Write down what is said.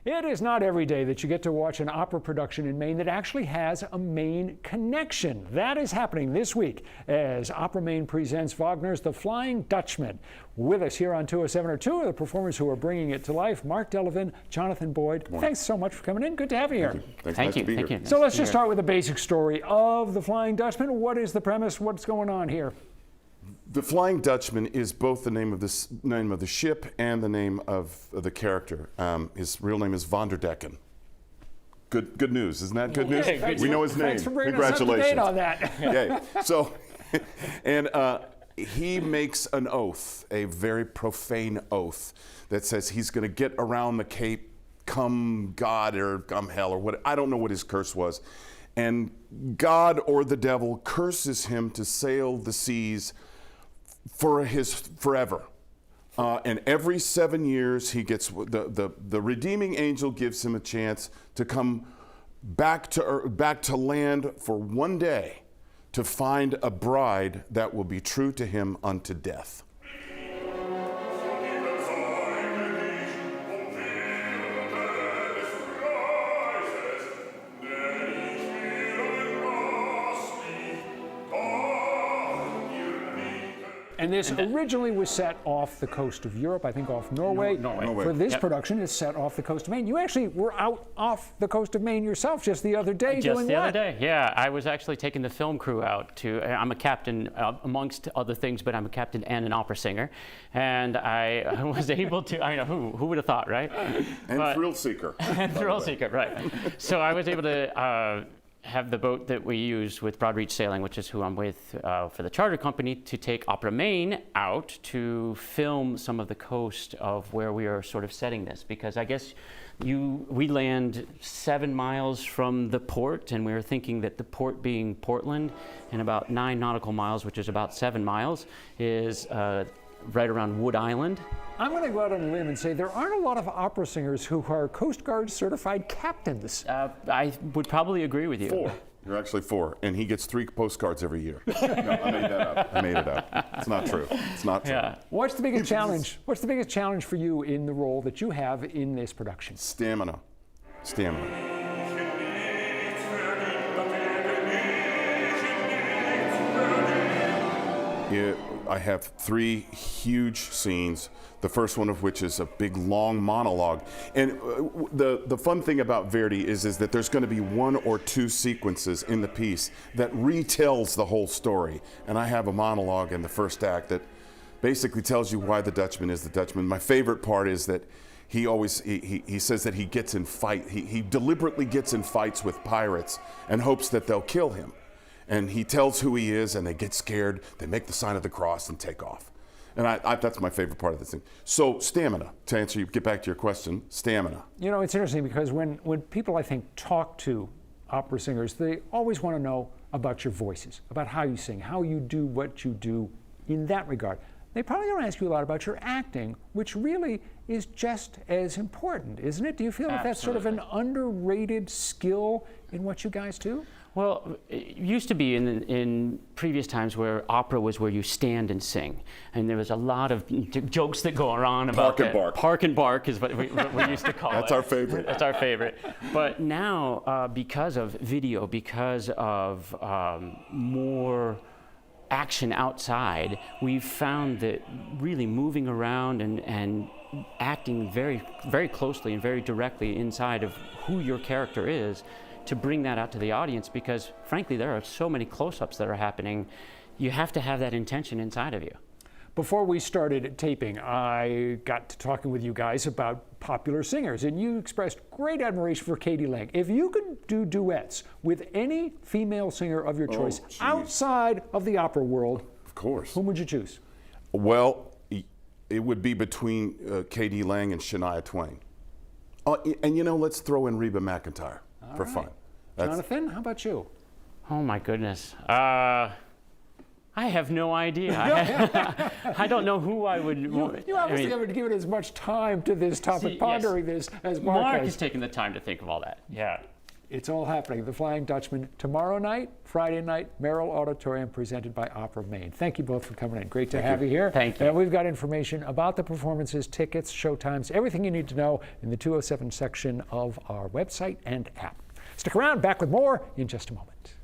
It is not every day that you get to watch an opera production in Maine that actually has a Maine connection. That is happening this week as Opera Maine presents Wagner's The Flying Dutchman. With us here on 207 are two of the performers who are bringing it to life, Mark Delavan, Jonathan Boyd. Thanks so much for coming in. Good to have you here. Thank you. Thank you. So let's just start with the basic story of The Flying Dutchman. What is the premise? What's going on here? The Flying Dutchman is both the name of the ship and the name of the character. His real name is Van der Decken. Good news, isn't that good news? We know his name. Thanks for bringing Congratulations. us up to date on that. Yay. So, and he makes an oath, a very profane oath, that says he's going to get around the Cape, come God or come hell or what. I don't know what his curse was, and God or the devil curses him to sail the seas for his forever. And every 7 years he gets the redeeming angel gives him a chance to come back to land for one day to find a bride that will be true to him unto death. And this originally was set off the coast of Europe, I think off Norway. Norway. For this production, it's set off the coast of Maine. You actually were out off the coast of Maine yourself just the other day doing what? Just the other day, yeah. I was actually taking the film crew out to, I'm a captain amongst other things, but I'm a captain and an opera singer. And I was able to, I know, who would have thought, right? And thrill seeker. And thrill seeker, right. So I was able to have the boat that we use with Broadreach Sailing, which is who I'm with for the charter company, to take Opera Maine out to film some of the coast of where we are sort of setting this. Because I guess we land 7 miles from the port, and we were thinking that the port being Portland, and about 9 nautical miles, which is about 7 miles, is right around Wood Island. I'm going to go out on a limb and say there aren't a lot of opera singers who are Coast Guard certified captains. I would probably agree with you. 4. You're actually 4, and he gets 3 postcards every year. No, I made that up. I made it up. It's not true. It's not true. Yeah. What's the biggest challenge? What's the biggest challenge for you in the role that you have in this production? Stamina. I have 3 huge scenes, the first one of which is a big long monologue. And the fun thing about Verdi is that there's going to be 1 or 2 sequences in the piece that retells the whole story. And I have a monologue in the first act that basically tells you why the Dutchman is the Dutchman. My favorite part is that he says that he gets in he deliberately gets in fights with pirates and hopes that they'll kill him. And he tells who he is, and they get scared. They make the sign of the cross and take off. And that's my favorite part of this thing. So stamina, to get back to your question, stamina. You know, it's interesting because when people, I think, talk to opera singers, they always want to know about your voices, about how you sing, how you do what you do in that regard. They probably don't ask you a lot about your acting, which really is just as important, isn't it? Do you feel that that's sort of an underrated skill in what you guys do? Well, it used to be in previous times where opera was where you stand and sing. And there was a lot of jokes that go around about Park and bark. Park and bark is what we used to call it. That's our favorite. That's our favorite. But now, because of video, because of more action outside, we've found that really moving around and acting very, very closely and very directly inside of who your character is to bring that out to the audience, because frankly there are so many close-ups that are happening. You have to have that intention inside of you. Before we started taping, I got to talking with you guys about popular singers, and you expressed great admiration for Katie Lang. If you could do duets with any female singer of your choice outside of the opera world, of course, whom would you choose? Well, it would be between Katie Lang and Shania Twain. And you know, let's throw in Reba McEntire for fun. Jonathan, how about you? Oh my goodness. I have no idea. I don't know who I would. You obviously haven't given as much time to this topic, pondering this, as Mark Mark has. has taken the time to think of all that. Yeah. It's all happening. The Flying Dutchman tomorrow night, Friday night, Merrill Auditorium, presented by Opera Maine. Thank you both for coming in. Great to have you here. Thank you. And we've got information about the performances, tickets, showtimes, everything you need to know in the 207 section of our website and app. Stick around, back with more in just a moment.